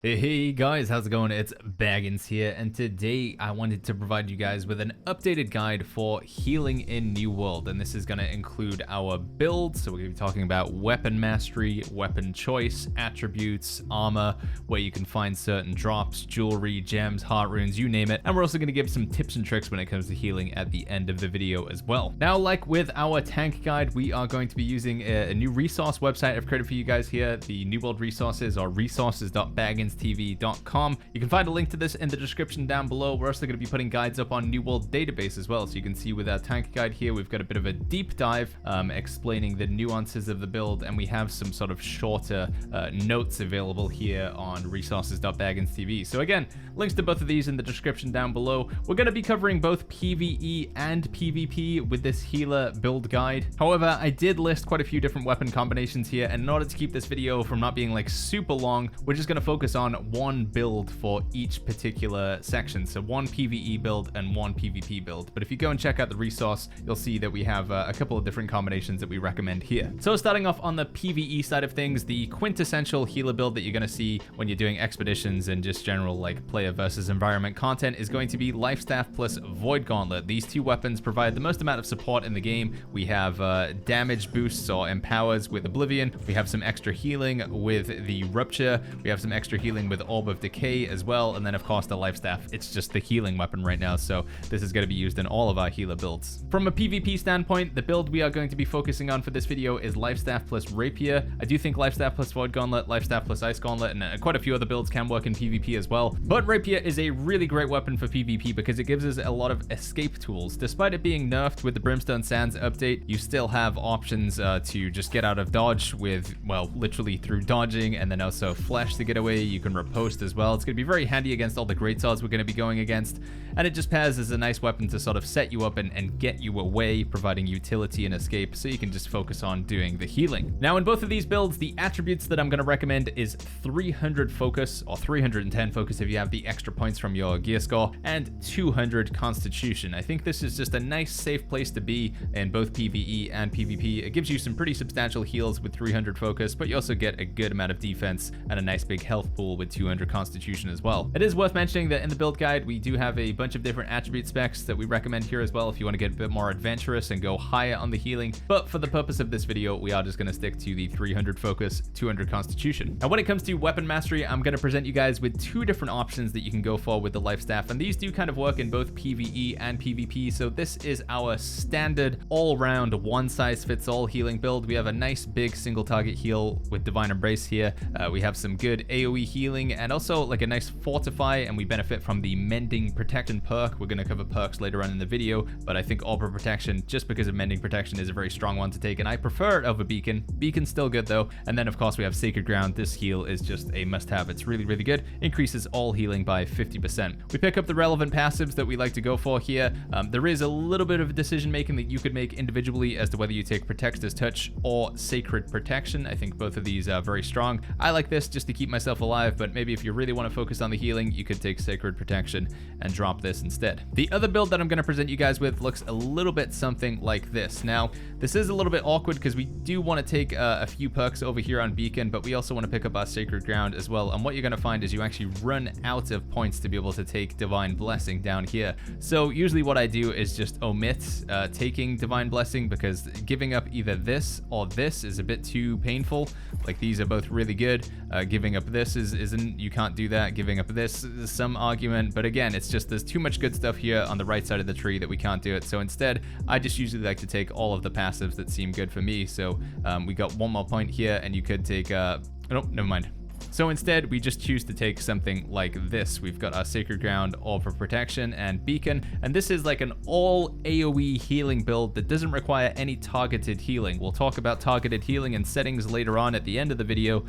Hey guys, how's it going? It's Baggins here, and today I wanted to provide you guys with an updated guide for healing in New World, and this is going to include our builds. So we're going to be talking about weapon mastery, weapon choice, attributes, armor, where you can find certain drops, jewelry, gems, Heartrunes, you name it. And we're also going to give some tips and tricks when it comes to healing at the end of the video as well. Now, like with our tank guide, we are going to be using a new resource website I've created for you guys here. The New World resources are resources.baggins.tv.com. You can find a link to this in the description down below. We're also going to be putting guides up on New World database as well. So you can see with our tank guide here, we've got a bit of a deep dive explaining the nuances of the build, and we have some sort of shorter notes available here on resources.baggins.tv. So again, links to both of these in the description down below. We're going to be covering both PvE and PvP with this healer build guide. However, I did list quite a few different weapon combinations here, and in order to keep this video from not being like super long, we're just going to focus on one build for each particular section. So one PvE build and one PvP build. But if you go and check out the resource, you'll see that we have a couple of different combinations that we recommend here. So starting off on the PvE side of things, the quintessential healer build that you're going to see when you're doing expeditions and just general like player versus environment content is going to be Life Staff plus Void Gauntlet. These two weapons provide the most amount of support in the game. We have damage boosts or empowers with Oblivion. We have some extra healing with the Rupture. We have some extra healing with Orb of Decay as well, and then of course the Life Staff. It's just the healing weapon right now, so this is going to be used in all of our healer builds. From a PvP standpoint, the build we are going to be focusing on for this video is Life Staff plus Rapier. I do think Life Staff plus Void Gauntlet, Life Staff plus Ice Gauntlet, and quite a few other builds can work in PvP as well, but Rapier is a really great weapon for PvP because it gives us a lot of escape tools. Despite it being nerfed with the Brimstone Sands update, you still have options to just get out of dodge with, well, literally through dodging, and then also flash to get away. You can riposte as well. It's going to be very handy against all the greatswords we're going to be going against, and it just pairs as a nice weapon to sort of set you up and get you away, providing utility and escape, so you can just focus on doing the healing. Now, in both of these builds, the attributes that I'm going to recommend is 300 focus, or 310 focus if you have the extra points from your gear score, and 200 constitution. I think this is just a nice safe place to be in both PvE and PvP. It gives you some pretty substantial heals with 300 focus, but you also get a good amount of defense and a nice big health pool with 200 constitution as well. It is worth mentioning that in the build guide, we do have a bunch of different attribute specs that we recommend here as well if you want to get a bit more adventurous and go higher on the healing. But for the purpose of this video, we are just going to stick to the 300 focus, 200 constitution. Now, when it comes to weapon mastery, I'm going to present you guys with two different options that you can go for with the Life Staff, and these do kind of work in both PvE and PvP. So this is our standard all-round one-size-fits-all healing build. We have a nice big single target heal with Divine Embrace here. We have some good AoE healing and also like a nice fortify, and we benefit from the Mending Protection perk. We're going to cover perks later on in the video, but I think Orb of Protection, just because of Mending Protection, is a very strong one to take, and I prefer it over Beacon. Beacon's still good though. And then of course we have Sacred Ground. This heal is just a must-have. It's really, really good. Increases all healing by 50%. We pick up the relevant passives that we like to go for here. There is a little bit of decision making that you could make individually as to whether you take Protector's Touch or Sacred Protection. I think both of these are very strong. I like this just to keep myself alive, but maybe if you really want to focus on the healing, you could take Sacred Protection and drop this instead. The other build that I'm going to present you guys with looks a little bit something like this. Now, this is a little bit awkward because we do want to take a few perks over here on Beacon, but we also want to pick up our Sacred Ground as well. And what you're going to find is you actually run out of points to be able to take Divine Blessing down here. So usually what I do is just omit taking Divine Blessing, because giving up either this or this is a bit too painful. Like, these are both really good. Giving up this isn't, you can't do that. Giving up this is some argument, but again, it's just there's too much good stuff here on the right side of the tree that we can't do it. So instead, I just usually like to take all of the passives that seem good for me. So we got one more point here, and you could take oh, never mind. So instead, we just choose to take something like this. We've got our Sacred Ground, Orb of Protection, and Beacon, and this is like an all AoE healing build that doesn't require any targeted healing. We'll talk about targeted healing and settings later on at the end of the video,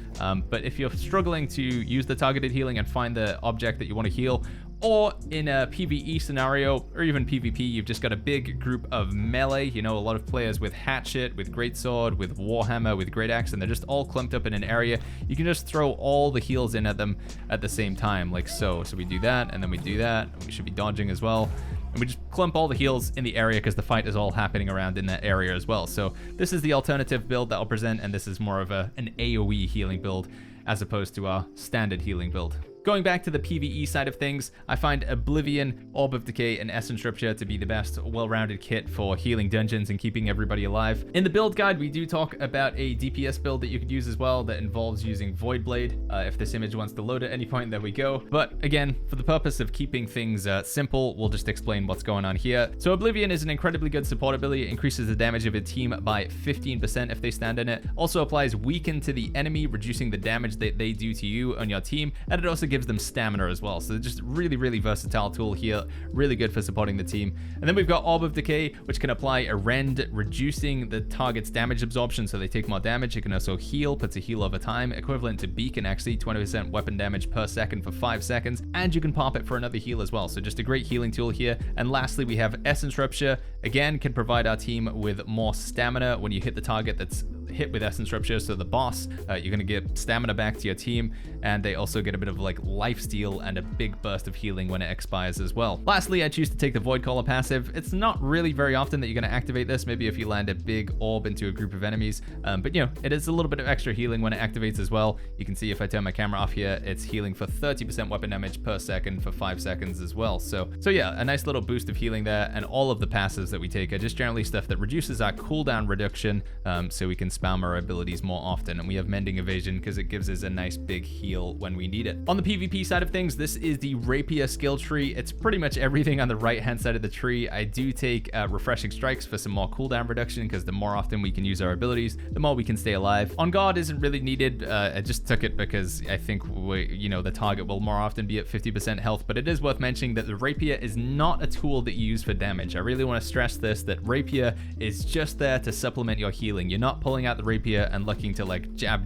but if you're struggling to use the targeted healing and find the object that you want to heal, or in a PvE scenario, or even PvP, you've just got a big group of melee, you know, a lot of players with Hatchet, with Greatsword, with Warhammer, with Great Axe, and they're just all clumped up in an area. You can just throw all the heals in at them at the same time, like so. So we do that, and then we do that, and we should be dodging as well. And we just clump all the heals in the area because the fight is all happening around in that area as well. So this is the alternative build that I'll present, and this is more of an AoE healing build. as opposed to our standard healing build. Going back to the PvE side of things, I find Oblivion, Orb of Decay, and Essence Rupture to be the best well-rounded kit for healing dungeons and keeping everybody alive. In the build guide, we do talk about a DPS build that you could use as well that involves using Void Blade. If this image wants to load at any point, there we go. But again, for the purpose of keeping things simple, we'll just explain what's going on here. So Oblivion is an incredibly good support ability. It increases the damage of a team by 15% if they stand in it. Also applies Weaken to the enemy, reducing the damage that they do to you on your team. And it also gives them stamina as well. So just really versatile tool here, really good for supporting the team. And then we've got Orb of Decay, which can apply a rend, reducing the target's damage absorption so they take more damage. It can also heal, puts a heal over time, equivalent to Beacon actually, 20% weapon damage per second for 5 seconds, and you can pop it for another heal as well. So just a great healing tool here. And lastly, we have Essence Rupture, again can provide our team with more stamina when you hit the target that's hit with Essence Rupture. So the boss, you're going to get stamina back to your team, and they also get a bit of like life steal and a big burst of healing when it expires as well. Lastly, I choose to take the Void Caller passive. It's not really very often that you're going to activate this, maybe if you land a big orb into a group of enemies, but you know, it is a little bit of extra healing when it activates as well. You can see if I turn my camera off here, it's healing for 30% weapon damage per second for 5 seconds as well. So yeah, a nice little boost of healing there, and all of the passives that we take are just generally stuff that reduces our cooldown reduction, so we can spam our abilities more often. And we have Mending Evasion because it gives us a nice big heal when we need it. On the PvP side of things, this is the Rapier skill tree. It's pretty much everything on the right hand side of the tree. I do take Refreshing Strikes for some more cooldown reduction, because the more often we can use our abilities, the more we can stay alive. On Guard isn't really needed. I just took it because I think the target will more often be at 50% health, but it is worth mentioning that the Rapier is not a tool that you use for damage. I really want to stress this, that Rapier is just there to supplement your healing. You're not pulling out the Rapier and looking to like jab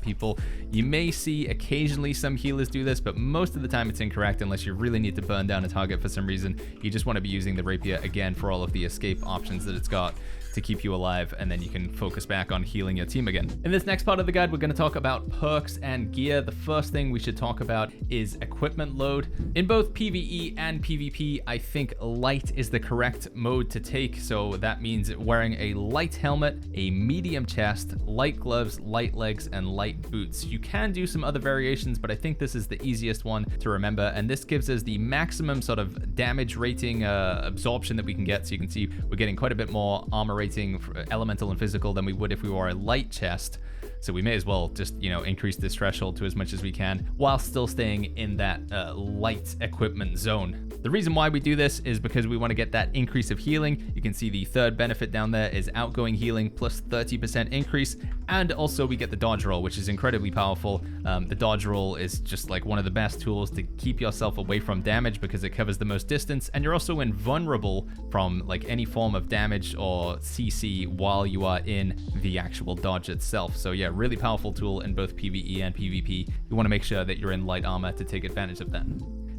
people. You may see occasionally some healers do this, but most of the time it's incorrect unless you really need to burn down a target for some reason. You just want to be using the Rapier again for all of the escape options that it's got to keep you alive, and then you can focus back on healing your team again. In this next part of the guide, we're going to talk about perks and gear. The first thing we should talk about is equipment load. In both PvE and PvP, I think light is the correct mode to take. So that means wearing a light helmet, a medium chest, light gloves, light legs, and light boots. You can do some other variations, but I think this is the easiest one to remember, and this gives us the maximum sort of damage rating absorption that we can get. So you can see we're getting quite a bit more armor rating, elemental and physical, than we would if we wore a light chest. So we may as well just, increase this threshold to as much as we can while still staying in that light equipment zone. The reason why we do this is because we want to get that increase of healing. You can see the third benefit down there is outgoing healing plus 30% increase, and also we get the dodge roll, which is incredibly powerful. The dodge roll is just like one of the best tools to keep yourself away from damage because it covers the most distance, and you're also invulnerable from like any form of damage or CC while you are in the actual dodge itself. So yeah, really powerful tool in both PvE and PvP. You want to make sure that you're in light armor to take advantage of that.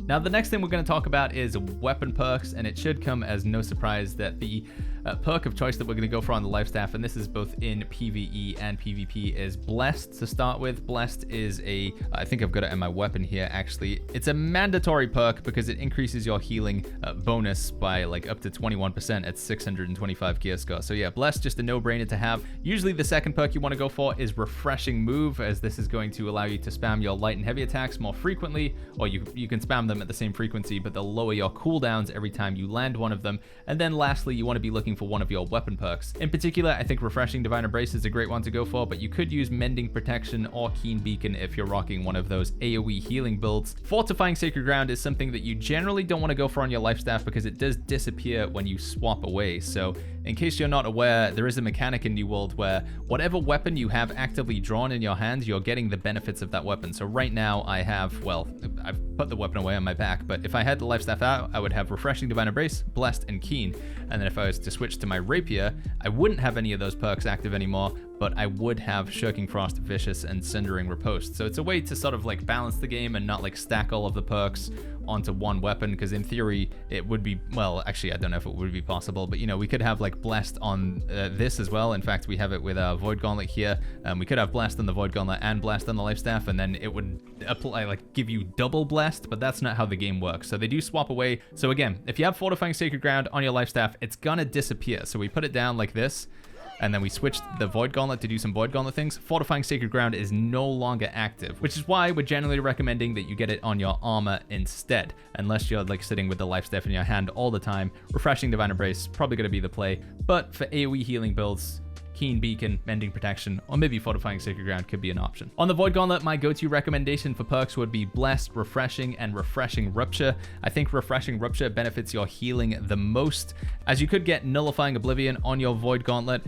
Now, the next thing we're going to talk about is weapon perks, and it should come as no surprise that the perk of choice that we're going to go for on the life staff, and this is both in PvE and PvP, is Blessed to start with. Blessed is I think I've got it in my weapon here actually. It's a mandatory perk because it increases your healing bonus by like up to 21% at 625 gear score. So yeah, Blessed, just a no-brainer to have. Usually the second perk you want to go for is Refreshing Move, as this is going to allow you to spam your light and heavy attacks more frequently, or you can spam them at the same frequency, but they'll lower your cooldowns every time you land one of them. And then lastly, you want to be looking for one of your weapon perks. In particular, I think Refreshing Divine Embrace is a great one to go for, but you could use Mending Protection or Keen Beacon if you're rocking one of those AoE healing builds. Fortifying Sacred Ground is something that you generally don't want to go for on your life staff because it does disappear when you swap away. So in case you're not aware, there is a mechanic in New World where whatever weapon you have actively drawn in your hand, you're getting the benefits of that weapon. So right now I've put the weapon away on my back, but if I had the life staff out, I would have Refreshing Divine Embrace, Blessed, and Keen. And then if I was to switch to my Rapier, I wouldn't have any of those perks active anymore, but I would have Shirking Frost, Vicious, and Cindering Riposte. So it's a way to sort of like balance the game and not like stack all of the perks onto one weapon, because in theory it would be, well, actually I don't know if it would be possible, but we could have like Blessed on this as well. In fact, we have it with our Void Gauntlet here. We could have Blessed on the Void Gauntlet and Blessed on the life staff, and then it would apply, like give you double Blessed, but that's not how the game works. So they do swap away. So again, if you have Fortifying Sacred Ground on your life staff, it's gonna disappear. So we put it down like this, and then we switched the Void Gauntlet to do some Void Gauntlet things, Fortifying Sacred Ground is no longer active, which is why we're generally recommending that you get it on your armor instead, unless you're like sitting with the life staff in your hand all the time. Refreshing Divine Embrace probably going to be the play, but for AoE healing builds, Keen Beacon, Mending Protection, or maybe Fortifying Sacred Ground could be an option. On the Void Gauntlet, my go-to recommendation for perks would be Blessed, Refreshing, and Refreshing Rupture. I think Refreshing Rupture benefits your healing the most, as you could get Nullifying Oblivion on your Void Gauntlet,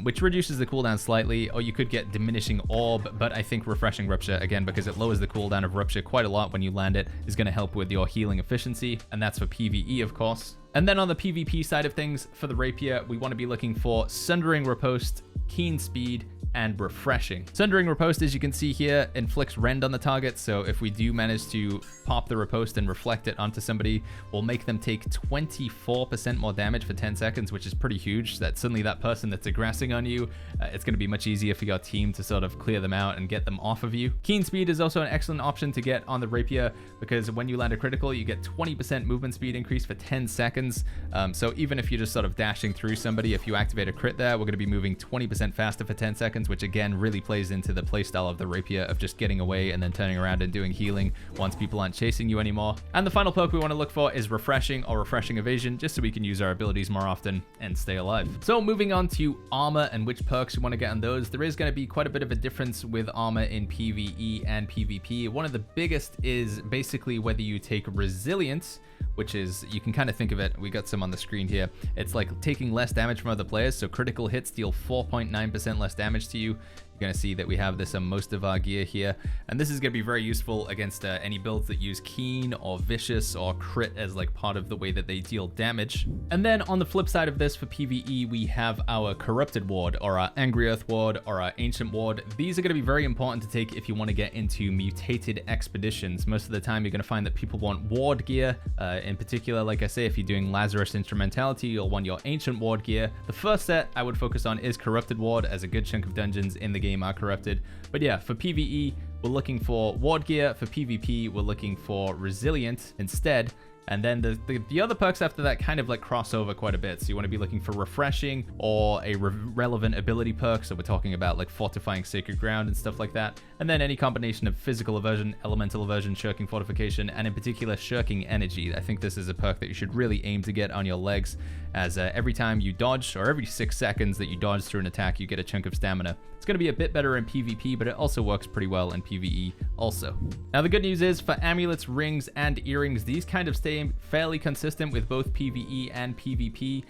which reduces the cooldown slightly, or you could get Diminishing Orb, but I think Refreshing Rupture, again, because it lowers the cooldown of Rupture quite a lot when you land it, is going to help with your healing efficiency, and that's for PvE, of course. And then on the PvP side of things, for the Rapier, we want to be looking for Sundering Riposte, Keen Speed, and Refreshing. Sundering Riposte, as you can see here, inflicts rend on the target, so if we do manage to pop the riposte and reflect it onto somebody, we'll make them take 24% more damage for 10 seconds, which is pretty huge. That suddenly that person that's aggressing on you, it's going to be much easier for your team to sort of clear them out and get them off of you. Keen Speed is also an excellent option to get on the Rapier, because when you land a critical, you get 20% movement speed increase for 10 seconds. So even if you're just sort of dashing through somebody, if you activate a crit there, we're going to be moving 20% faster for 10 seconds, which again really plays into the playstyle of the Rapier of just getting away and then turning around and doing healing once people aren't chasing you anymore. And the final perk we want to look for is Refreshing or Refreshing Evasion, just so we can use our abilities more often and stay alive. So moving on to armor and which perks you want to get on those, there is going to be quite a bit of a difference with armor in PvE and PvP. One of the biggest is basically whether you take Resilience, which is, you can kind of think of it, we got some on the screen here, it's like taking less damage from other players, so critical hits deal 4.9% less damage to you. You're going to see that we have this on most of our gear here, and this is going to be very useful against any builds that use Keen or Vicious or Crit as like part of the way that they deal damage. And then on the flip side of this, for PvE, we have our Corrupted Ward, or our Angry Earth Ward, or our Ancient Ward. These are going to be very important to take if you want to get into mutated expeditions. Most of the time, you're going to find that people want Ward gear. In particular, like I say, if you're doing Lazarus Instrumentality, you'll want your Ancient Ward gear. The first set I would focus on is Corrupted Ward, as a good chunk of dungeons in the game are corrupted. But yeah, for PvE, we're looking for Ward gear. For PvP, we're looking for Resilient instead. And then the other perks after that kind of like cross over quite a bit. So you want to be looking for Refreshing or a relevant ability perk. So we're talking about like Fortifying Sacred Ground and stuff like that. And then any combination of Physical Aversion, Elemental Aversion, Shirking Fortification, and in particular Shirking Energy. I think this is a perk that you should really aim to get on your legs, as every time you dodge, or every 6 seconds that you dodge through an attack, you get a chunk of stamina. It's going to be a bit better in PvP, but it also works pretty well in PvE also. Now the good news is, for amulets, rings, and earrings, these kind of stay fairly consistent with both PvE and PvP.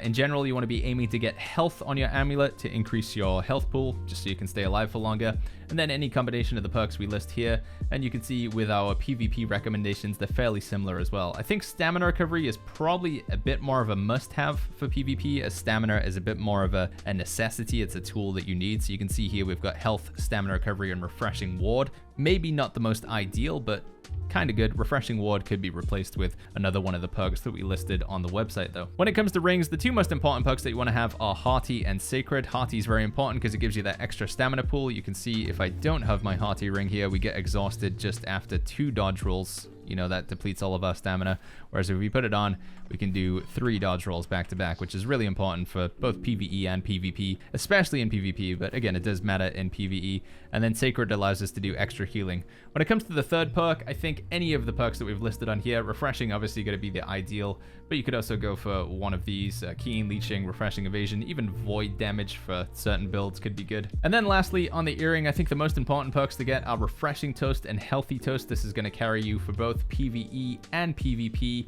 In general, you want to be aiming to get health on your amulet to increase your health pool, just so you can stay alive for longer. And then any combination of the perks we list here, and you can see with our PvP recommendations, they're fairly similar as well. I think stamina recovery is probably a bit more of a must-have for PvP, as stamina is a bit more of a necessity. It's a tool that you need. So you can see here we've got health, stamina recovery, and Refreshing Ward. Maybe not the most ideal, but kind of good. Refreshing Ward could be replaced with another one of the perks that we listed on the website though. When it comes to rings, the two most important perks that you want to have are Hearty and Sacred. Hearty is very important because it gives you that extra stamina pool. You can see if I don't have my Hearty ring here, we get exhausted just after 2 dodge rolls. You know, that depletes all of our stamina. Whereas if we put it on, we can do 3 dodge rolls back to back, which is really important for both PvE and PvP, especially in PvP, but again, it does matter in PvE. And then Sacred allows us to do extra healing. When it comes to the third perk, I think any of the perks that we've listed on here, Refreshing obviously going to be the ideal, but you could also go for one of these, Keen, Leeching, Refreshing Evasion, even Void damage for certain builds could be good. And then lastly, on the earring, I think the most important perks to get are Refreshing Toast and Healthy Toast. This is going to carry you for both PvE and PvP,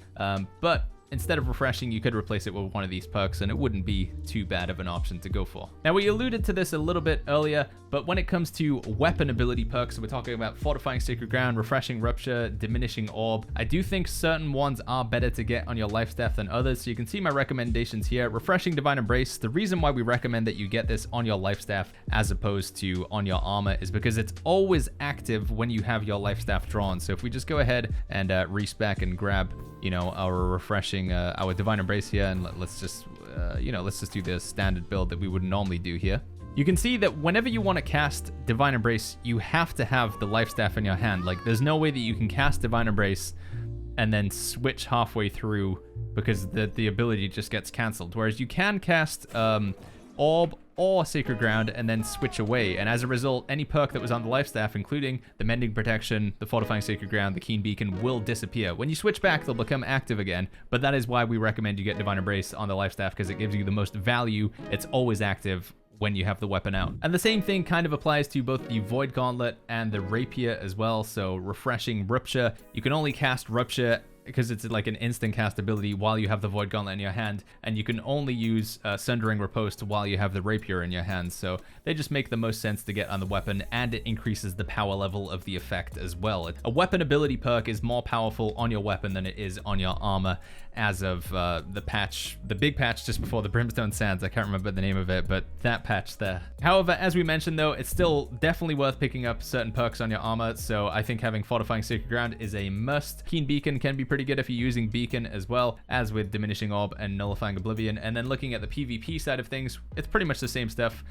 but instead of Refreshing, you could replace it with one of these perks, and it wouldn't be too bad of an option to go for. Now, we alluded to this a little bit earlier, but when it comes to weapon ability perks, so we're talking about Fortifying Sacred Ground, Refreshing Rupture, Diminishing Orb, I do think certain ones are better to get on your life staff than others, so you can see my recommendations here. Refreshing Divine Embrace, the reason why we recommend that you get this on your life staff as opposed to on your armor is because it's always active when you have your life staff drawn. So if we just go ahead and respec and grab, you know, our refreshing, our Divine Embrace here, and let's just, let's just do the standard build that we would normally do here. You can see that whenever you want to cast Divine Embrace, you have to have the life staff in your hand. Like, there's no way that you can cast Divine Embrace and then switch halfway through because the ability just gets cancelled. Whereas you can cast Orb or Sacred Ground and then switch away. And as a result, any perk that was on the life staff, including the Mending Protection, the Fortifying Sacred Ground, the Keen Beacon, will disappear. When you switch back, they'll become active again, but that is why we recommend you get Divine Embrace on the life staff, because it gives you the most value. It's always active when you have the weapon out. And the same thing kind of applies to both the Void Gauntlet and the Rapier as well. So Refreshing Rupture, you can only cast Rupture because it's like an instant cast ability while you have the Void Gauntlet in your hand, and you can only use Sundering Riposte while you have the Rapier in your hand. So they just make the most sense to get on the weapon, and it increases the power level of the effect as well. A weapon ability perk is more powerful on your weapon than it is on your armor as of the big patch just before the Brimstone Sands. I can't remember the name of it, but that patch there. However, as we mentioned though, it's still definitely worth picking up certain perks on your armor, so I think having Fortifying Sacred Ground is a must. Keen Beacon can be pretty good if you're using Beacon, as well as with Diminishing Orb and Nullifying Oblivion. And then looking at the PvP side of things, it's pretty much the same stuff.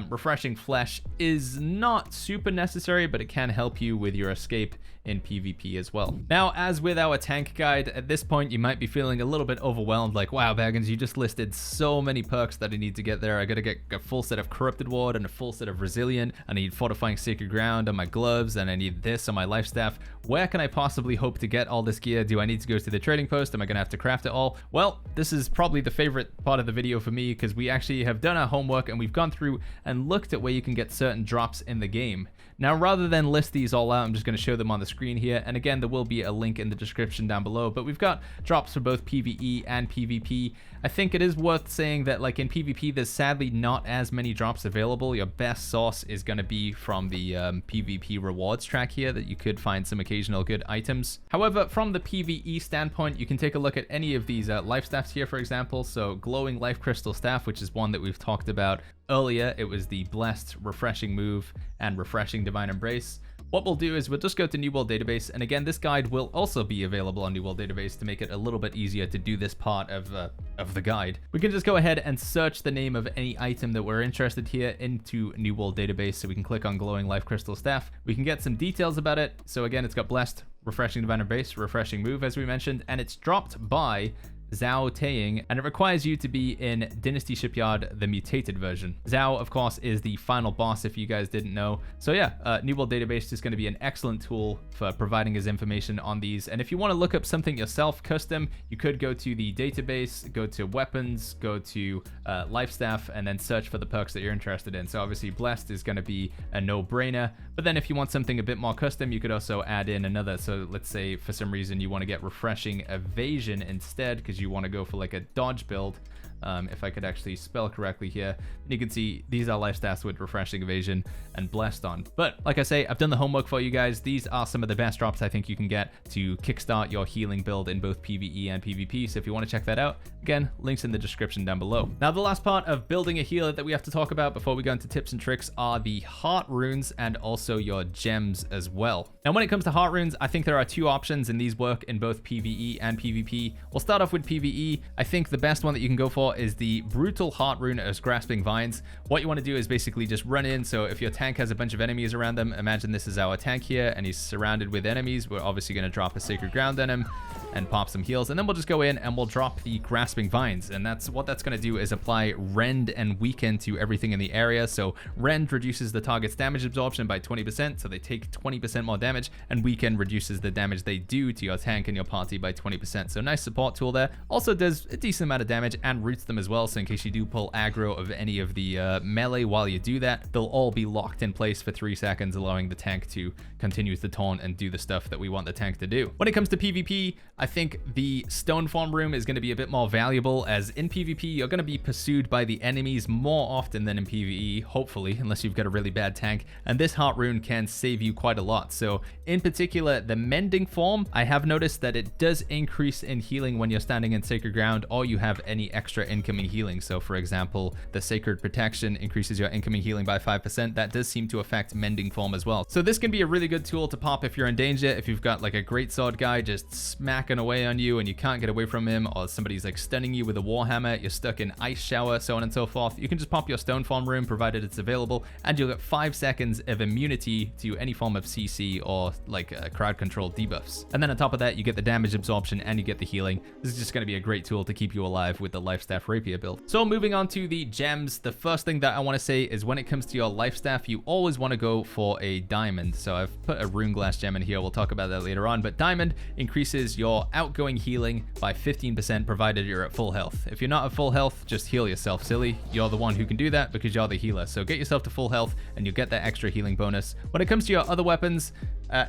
Refreshing Flesh is not super necessary, but it can help you with your escape in PvP as well. Now, as with our tank guide, at this point you might be feeling a little bit overwhelmed, like, wow, Baggins, you just listed so many perks that I need to get there. I gotta get a full set of Corrupted Ward and a full set of Resilient. I need Fortifying Sacred Ground on my gloves, and I need this on my life staff. Where can I possibly hope to get all this gear? Do I need to go to the trading post? Am I gonna have to craft it all? Well, this is probably the favorite part of the video for me, because we actually have done our homework and we've gone through and looked at where you can get certain drops in the game. Now, rather than list these all out, I'm just going to show them on the screen here. And again, there will be a link in the description down below, but we've got drops for both PvE and PvP. I think it is worth saying that, like, in PvP, there's sadly not as many drops available. Your best source is going to be from the PvP rewards track here, that you could find some occasional good items. However, from the PvE standpoint, you can take a look at any of these life staffs here, for example. So Glowing Life Crystal Staff, which is one that we've talked about earlier. It was the Blessed Refreshing Move and Refreshing Divine Embrace. What we'll do is we'll just go to New World Database, and again, this guide will also be available on New World Database to make it a little bit easier to do this part of the guide. We can just go ahead and search the name of any item that we're interested here into New World Database. So we can click on Glowing Life Crystal Staff. We can get some details about it. So again, it's got Blessed, Refreshing Divine Embrace, Refreshing Move, as we mentioned, and it's dropped by Zhao Taeying, and it requires you to be in Dynasty Shipyard, the mutated version. Zhao, of course, is the final boss, if you guys didn't know. So yeah, New World Database is going to be an excellent tool for providing us information on these. And if you want to look up something yourself, custom, you could go to the database, go to weapons, go to life staff, and then search for the perks that you're interested in. So obviously Blessed is going to be a no-brainer, but then if you want something a bit more custom, you could also add in another. So let's say for some reason you want to get Refreshing Evasion instead, because you want to go for like a dodge build. If I could actually spell correctly here, and you can see these are life stats with Refreshing Evasion and Blessed on. But like I say, I've done the homework for you guys. These are some of the best drops I think you can get to kickstart your healing build in both PvE and PvP. So if you want to check that out, again, links in the description down below. Now, the last part of building a healer that we have to talk about before we go into tips and tricks are the Heartrunes and also your gems as well. Now, when it comes to Heartrunes, I think there are two options, and these work in both PvE and PvP. We'll start off with PvE. I think the best one that you can go for is the Brutal Heartrune as Grasping Vines. What you want to do is basically just run in. So if your tank has a bunch of enemies around them, imagine this is our tank here, and he's surrounded with enemies. We're obviously going to drop a Sacred Ground on him and pop some heals, and then we'll just go in and we'll drop the Grasping Vines. And that's what that's going to do, is apply Rend and Weaken to everything in the area. So Rend reduces the target's damage absorption by 20%, so they take 20% more damage, and Weaken reduces the damage they do to your tank and your party by 20%. So nice support tool there. Also does a decent amount of damage and roots them as well, so in case you do pull aggro of any of the melee while you do that, they'll all be locked in place for 3 seconds, allowing the tank to continue to taunt and do the stuff that we want the tank to do. When it comes to PvP, I think the Stone Form Room is going to be a bit more valuable, as in PvP you're going to be pursued by the enemies more often than in PvE, hopefully, unless you've got a really bad tank, and this Heart Rune can save you quite a lot. So in particular, the Mending Form, I have noticed that it does increase in healing when you're standing in Sacred Ground or you have any extra incoming healing. So for example, the Sacred Protection increases your incoming healing by 5%. That does seem to affect Mending Form as well. So this can be a really good tool to pop if you're in danger. If you've got like a greatsword guy, just smack hacking away on you and you can't get away from him, or somebody's like stunning you with a warhammer, you're stuck in ice shower, so on and so forth, you can just pop your stone form rune, provided it's available, and you'll get 5 seconds of immunity to any form of CC or like crowd control debuffs. And then on top of that, you get the damage absorption and you get the healing. This is just going to be a great tool to keep you alive with the Life Staff Rapier build. So moving on to the gems, the first thing that I want to say is when it comes to your Life Staff, you always want to go for a diamond. So I've put a Runeglass Gem in here, we'll talk about that later on, but diamond increases your outgoing healing by 15% provided you're at full health. If you're not at full health, just heal yourself, silly. You're the one who can do that because you're the healer. So get yourself to full health and you'll get that extra healing bonus. When it comes to your other weapons,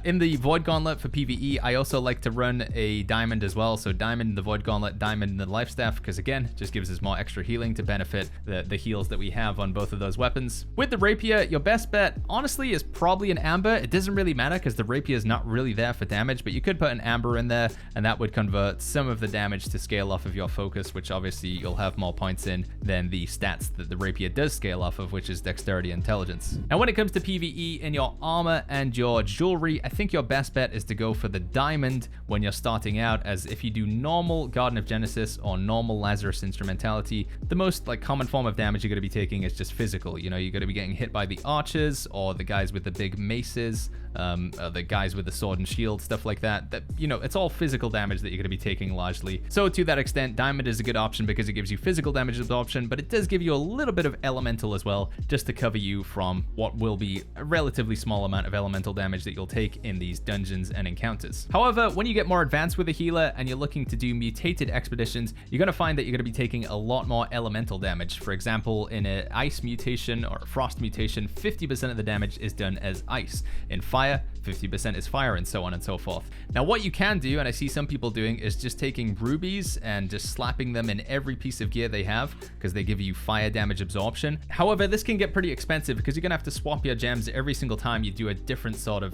in the Void Gauntlet for PvE, I also like to run a diamond as well. So diamond in the Void Gauntlet, diamond in the Life Staff, because again, just gives us more extra healing to benefit the heals that we have on both of those weapons. With the Rapier, your best bet, honestly, is probably an Amber. It doesn't really matter because the Rapier is not really there for damage, but you could put an Amber in there and that would convert some of the damage to scale off of your focus, which obviously you'll have more points in than the stats that the Rapier does scale off of, which is Dexterity and Intelligence. Now, when it comes to PvE, in your armor and your jewelry, I think your best bet is to go for the diamond when you're starting out, as if you do normal Garden of Genesis or normal Lazarus Instrumentality, the most like common form of damage you're going to be taking is just physical. You know, you're going to be getting hit by the archers or the guys with the big maces, the guys with the sword and shield, stuff like that. That, you know, it's all physical damage that you're going to be taking largely. So to that extent, diamond is a good option because it gives you physical damage absorption, but it does give you a little bit of elemental as well, just to cover you from what will be a relatively small amount of elemental damage that you'll take in these dungeons and encounters. However, when you get more advanced with a healer and you're looking to do mutated expeditions, you're going to find that you're going to be taking a lot more elemental damage. For example, in an ice mutation or a frost mutation, 50% of the damage is done as ice. In fire, 50% is fire, and so on and so forth. Now, what you can do, and I see some people doing, is just taking rubies and just slapping them in every piece of gear they have because they give you fire damage absorption. However, this can get pretty expensive because you're going to have to swap your gems every single time you do a different sort of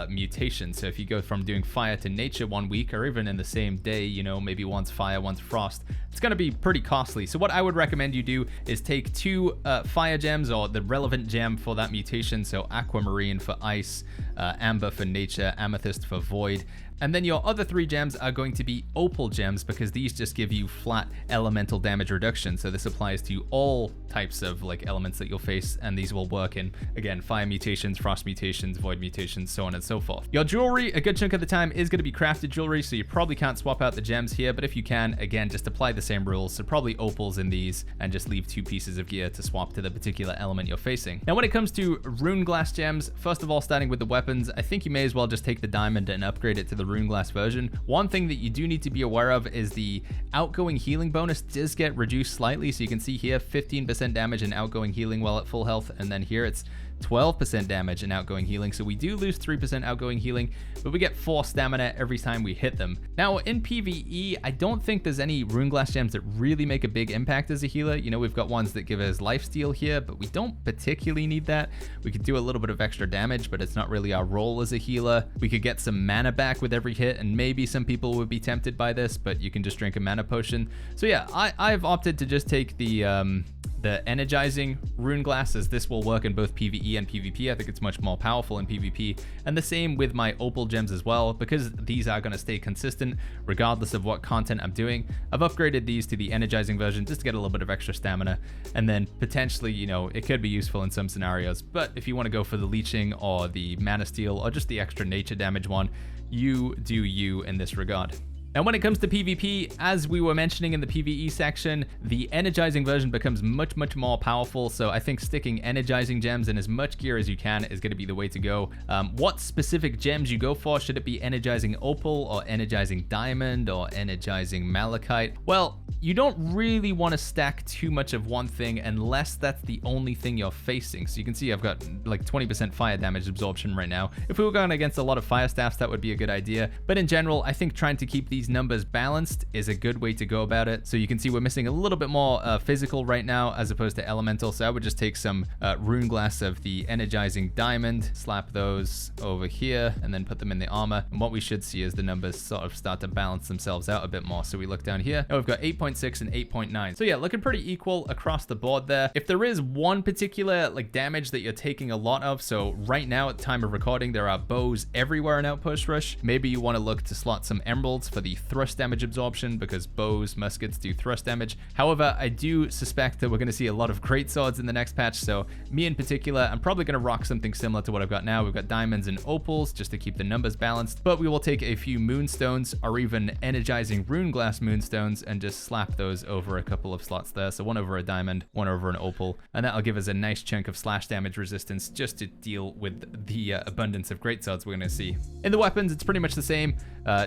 mutation. So if you go from doing fire to nature one week, or even in the same day, you know, maybe one's fire, one's frost, it's going to be pretty costly. So what I would recommend you do is take 2 fire gems, or the relevant gem for that mutation. So aquamarine for ice, amber for nature, amethyst for void. And then your other 3 gems are going to be opal gems because these just give you flat elemental damage reduction. So this applies to all types of like elements that you'll face, and these will work in, again, fire mutations, frost mutations, void mutations, so on and so forth. Your jewelry, a good chunk of the time, is going to be crafted jewelry, so you probably can't swap out the gems here, but if you can, again, just apply the same rules. So probably opals in these, and just leave 2 pieces of gear to swap to the particular element you're facing. Now, when it comes to Runeglass Gems, first of all, starting with the weapons, I think you may as well just take the diamond and upgrade it to the Runeglass version. One thing that you do need to be aware of is the outgoing healing bonus does get reduced slightly. So you can see here 15% damage and outgoing healing while at full health, and then here it's 12% damage and outgoing healing. So we do lose 3% outgoing healing, but we get 4 stamina every time we hit them. Now in PvE, I don't think there's any Runeglass Gems that really make a big impact as a healer. You know, we've got ones that give us lifesteal here, but we don't particularly need that. We could do a little bit of extra damage, but it's not really our role as a healer. We could get some mana back with every hit, and maybe some people would be tempted by this, but you can just drink a mana potion. So yeah, I've opted to just take the energizing Runeglass, as this will work in both PvE and PvP. I think it's much more powerful in PvP, and the same with my opal gems as well, because these are going to stay consistent regardless of what content I'm doing. I've upgraded these to the energizing version just to get a little bit of extra stamina, and then potentially, you know, it could be useful in some scenarios, but if you want to go for the leeching or the mana steal or just the extra nature damage one, you do you in this regard. Now, when it comes to PvP, as we were mentioning in the PvE section, the energizing version becomes much more powerful. So I think sticking energizing gems in as much gear as you can is going to be the way to go. What specific gems you go for? Should it be energizing opal or energizing diamond or energizing malachite? Well, you don't really want to stack too much of one thing unless that's the only thing you're facing. So you can see I've got like 20% fire damage absorption right now. If we were going against a lot of fire staffs, that would be a good idea. But in general, I think trying to keep these numbers balanced is a good way to go about it. So you can see we're missing a little bit more physical right now as opposed to elemental. So I would just take some Runeglass of the energizing diamond, slap those over here, and then put them in the armor. And what we should see is the numbers sort of start to balance themselves out a bit more. So we look down here, now we've got 8.6 and 8.9. So yeah, looking pretty equal across the board there. If there is one particular like damage that you're taking a lot of, so right now at the time of recording, there are bows everywhere in Outpost Rush. Maybe you want to look to slot some emeralds for the the thrust damage absorption because bows, muskets do thrust damage. However, I do suspect that we're going to see a lot of greatswords in the next patch, so me in particular, I'm probably going to rock something similar to what I've got now. We've got diamonds and opals just to keep the numbers balanced, but we will take a few moonstones or even energizing runeglass moonstones and just slap those over a couple of slots there. So one over a diamond, one over an opal, and that'll give us a nice chunk of slash damage resistance just to deal with the abundance of greatswords we're going to see. In the weapons, it's pretty much the same.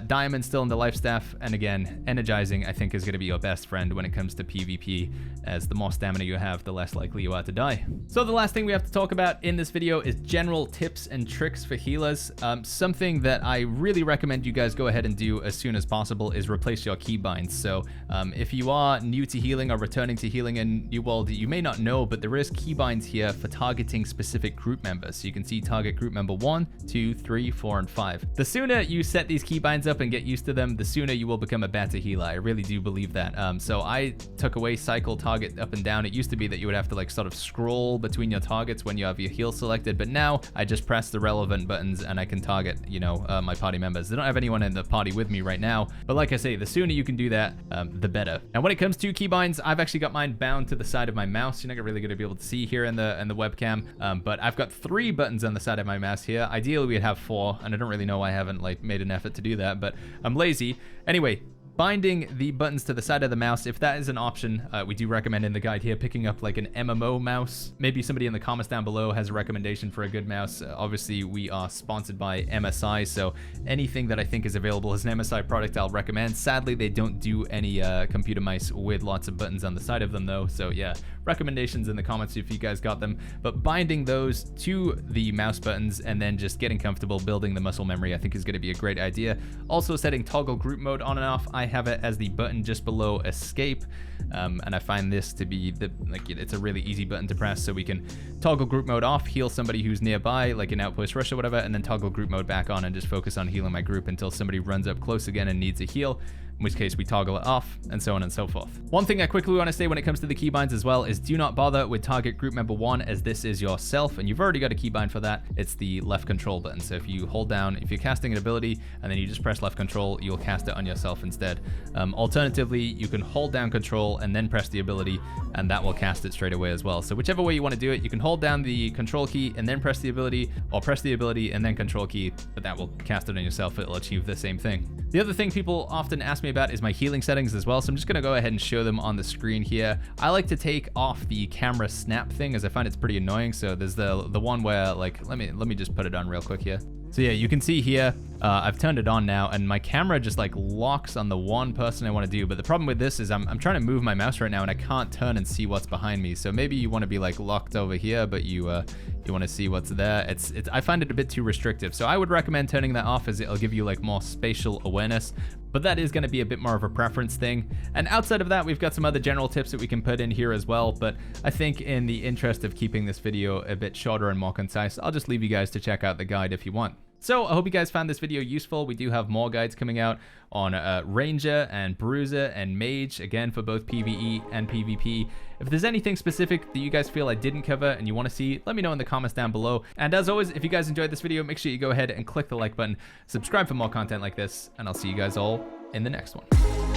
Diamond still in the life staff, and again, energizing I think is going to be your best friend when it comes to PvP, as the more stamina you have, the less likely you are to die. So the last thing we have to talk about in this video is general tips and tricks for healers. Something that I really recommend you guys go ahead and do as soon as possible is replace your keybinds. So if you are new to healing or returning to healing in New World, you may not know, but there is keybinds here for targeting specific group members. So you can see target group member 1, 2, 3, 4, and 5. The sooner you set these keybinds up and get used to them, the sooner you will become a better healer. I really do believe that. So I took away cycle target up and down. It used to be that you would have to like sort of scroll between your targets when you have your heal selected, but now I just press the relevant buttons and I can target, you know, my party members. They don't have anyone in the party with me right now, but like I say, the sooner you can do that, the better. And when it comes to keybinds, I've actually got mine bound to the side of my mouse. You're not really going to be able to see here in the webcam, but I've got 3 buttons on the side of my mouse here. Ideally, we'd have 4, and I don't really know why I haven't like made an effort to do that, but I'm lazy. Anyway, binding the buttons to the side of the mouse, if that is an option, we do recommend in the guide here picking up like an MMO mouse. Maybe somebody in the comments down below has a recommendation for a good mouse. Obviously, we are sponsored by MSI, so anything that I think is available as an MSI product, I'll recommend. Sadly, they don't do any computer mice with lots of buttons on the side of them though, so yeah, recommendations in the comments if you guys got them. But binding those to the mouse buttons and then just getting comfortable building the muscle memory, I think is going to be a great idea. Also setting toggle group mode on and off. I have it as the button just below escape, and I find this to be it's a really easy button to press, so we can toggle group mode off, heal somebody who's nearby like an outpost rush or whatever, and then toggle group mode back on and just focus on healing my group until somebody runs up close again and needs a heal, in which case we toggle it off, and so on and so forth. One thing I quickly want to say when it comes to the keybinds as well is do not bother with target group member 1, as this is yourself, and you've already got a keybind for that. It's the left control button. So if you hold down, if you're casting an ability and then you just press left control, you'll cast it on yourself instead. Alternatively, you can hold down control and then press the ability, and that will cast it straight away as well. So whichever way you want to do it, you can hold down the control key and then press the ability, or press the ability and then control key, but that will cast it on yourself. It'll achieve the same thing. The other thing people often ask me about is my healing settings as well, so I'm just going to go ahead and show them on the screen here. I like to take off the camera snap thing as I find it's pretty annoying. So there's the one where like, let me just put it on real quick here. So yeah, you can see here, I've turned it on now, and my camera just like locks on the one person I want to do. But the problem with this is I'm trying to move my mouse right now and I can't turn and see what's behind me. So maybe you want to be like locked over here, but you want to see what's there. I find it a bit too restrictive. So I would recommend turning that off, as it'll give you like more spatial awareness. But that is going to be a bit more of a preference thing. And outside of that, we've got some other general tips that we can put in here as well. But I think in the interest of keeping this video a bit shorter and more concise, I'll just leave you guys to check out the guide if you want. So I hope you guys found this video useful. We do have more guides coming out on Ranger and Bruiser and Mage, again for both PvE and PvP. If there's anything specific that you guys feel I didn't cover and you want to see, let me know in the comments down below. And as always, if you guys enjoyed this video, make sure you go ahead and click the like button, subscribe for more content like this, and I'll see you guys all in the next one.